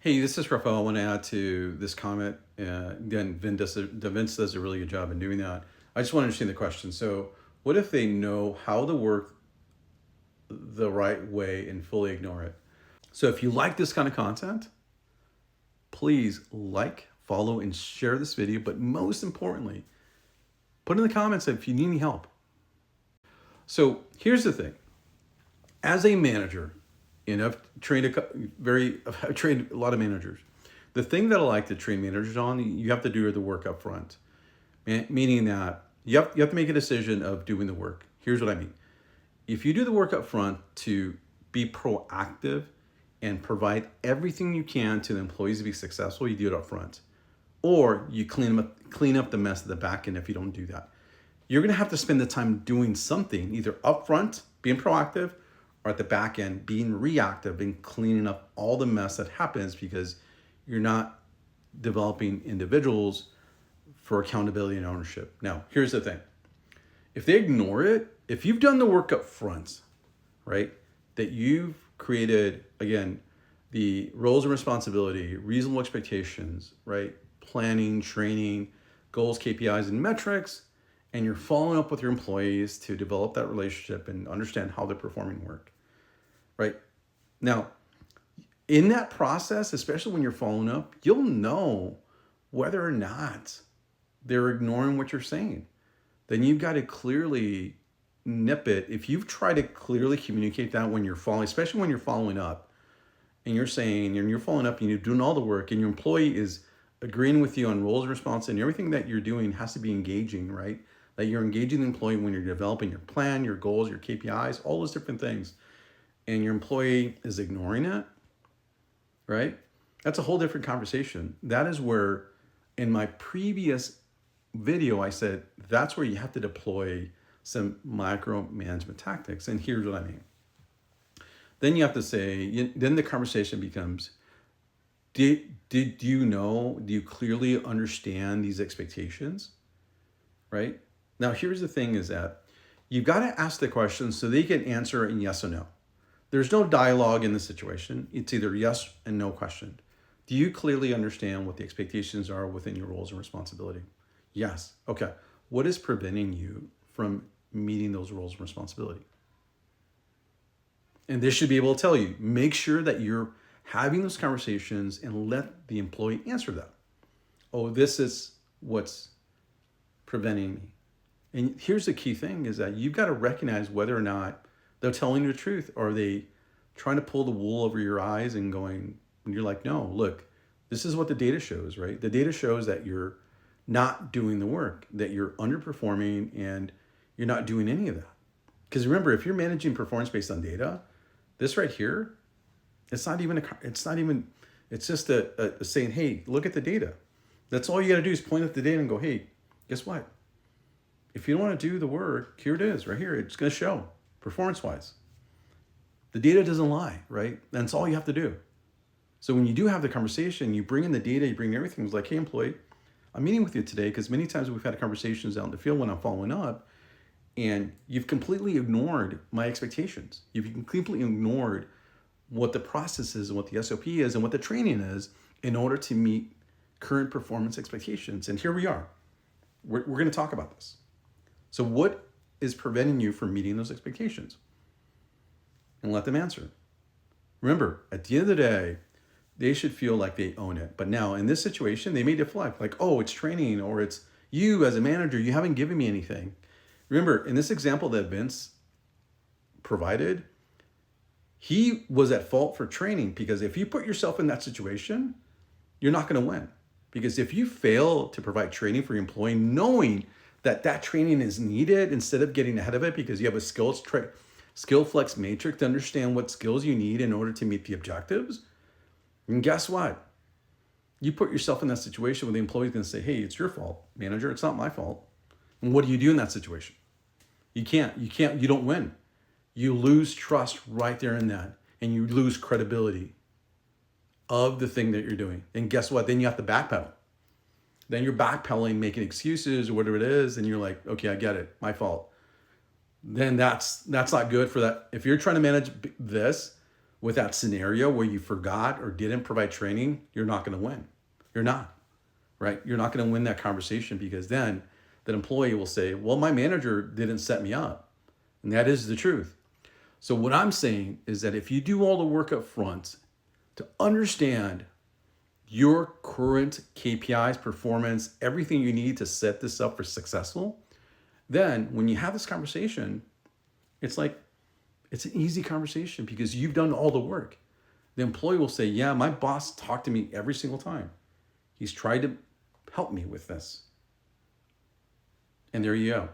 Hey, this is Rafael. I want to add to this comment. Again, Vince does a really good job in doing that. I just want to understand the question. So, what if they know how to work the right way and fully ignore it? So, if you like this kind of content, please like, follow, and share this video. But most importantly, put in the comments if you need any help. So, here's the thing. As a manager, and I've trained a lot of managers. The thing that I like to train managers on, you have to do the work up front. Meaning that you have to make a decision of doing the work. Here's what I mean. If you do the work up front to be proactive and provide everything you can to the employees to be successful, you do it up front. Or you clean up the mess at the back end if you don't do that. You're gonna have to spend the time doing something, either up front, being proactive, or at the back end, being reactive and cleaning up all the mess that happens because you're not developing individuals for accountability and ownership. Now, here's the thing. If they ignore it, if you've done the work up front, right, that you've created, again, the roles and responsibility, reasonable expectations, right, planning, training, goals, KPIs, and metrics, and you're following up with your employees to develop that relationship and understand how they're performing work, right? Now, in that process, especially when you're following up, you'll know whether or not they're ignoring what you're saying. Then you've got to clearly nip it. If you've tried to clearly communicate that when you're following, especially when you're following up and you're saying, and you're following up and you're doing all the work and your employee is agreeing with you on roles and responsibilities and everything that you're doing has to be engaging, right? That you're engaging the employee when you're developing your plan, your goals, your KPIs, all those different things. And your employee is ignoring it, right? That's a whole different conversation. That is where, in my previous video, I said that's where you have to deploy some micromanagement tactics. And here's what I mean. Then you have to say, then the conversation becomes, do you clearly understand these expectations, right? Now, here's the thing is that you've got to ask the question so they can answer in yes or no. There's no dialogue in this situation. It's either yes and no question. Do you clearly understand what the expectations are within your roles and responsibility? Yes. Okay. What is preventing you from meeting those roles and responsibility? And this should be able to tell you, make sure that you're having those conversations and let the employee answer that. Oh, this is what's preventing me. And here's the key thing is that you've got to recognize whether or not they're telling you the truth, or are they trying to pull the wool over your eyes and going, and you're like, no, look, this is what the data shows, right? The data shows that you're not doing the work, that you're underperforming and you're not doing any of that. Because remember, if you're managing performance based on data, this right here, it's just a saying, hey, look at the data. That's all you got to do is point at the data and go, hey, guess what? If you don't want to do the work, here it is right here. It's going to show performance-wise. The data doesn't lie, right? That's all you have to do. So when you do have the conversation, you bring in the data, you bring in everything. It's like, hey, employee, I'm meeting with you today because many times we've had conversations out in the field when I'm following up, and you've completely ignored my expectations. You've completely ignored what the process is and what the SOP is and what the training is in order to meet current performance expectations. And here we are. We're going to talk about this. So what is preventing you from meeting those expectations? And let them answer. Remember, at the end of the day, they should feel like they own it. But now in this situation, they may deflect like, oh, it's training, or it's you as a manager, you haven't given me anything. Remember, in this example that Vince provided, he was at fault for training, because if you put yourself in that situation, you're not going to win. Because if you fail to provide training for your employee, knowing that that training is needed instead of getting ahead of it because you have a skill flex matrix to understand what skills you need in order to meet the objectives, and guess what? You put yourself in that situation where the employee's going to say, hey, it's your fault, manager. It's not my fault. And what do you do in that situation? You don't win. You lose trust right there in that, and you lose credibility of the thing that you're doing. And guess what? Then you have to backpedal. Then you're backpedaling, making excuses or whatever it is, and you're like, okay, I get it, my fault. Then that's not good for that. If you're trying to manage this, with that scenario where you forgot or didn't provide training, you're not going to win. You're not, right? You're not going to win that conversation, because then that employee will say, well, my manager didn't set me up. And that is the truth. So what I'm saying is that if you do all the work up front to understand your current KPIs, performance, everything you need to set this up for successful, then when you have this conversation, it's like, it's an easy conversation because you've done all the work. The employee will say, yeah, my boss talked to me every single time. He's tried to help me with this. And there you go.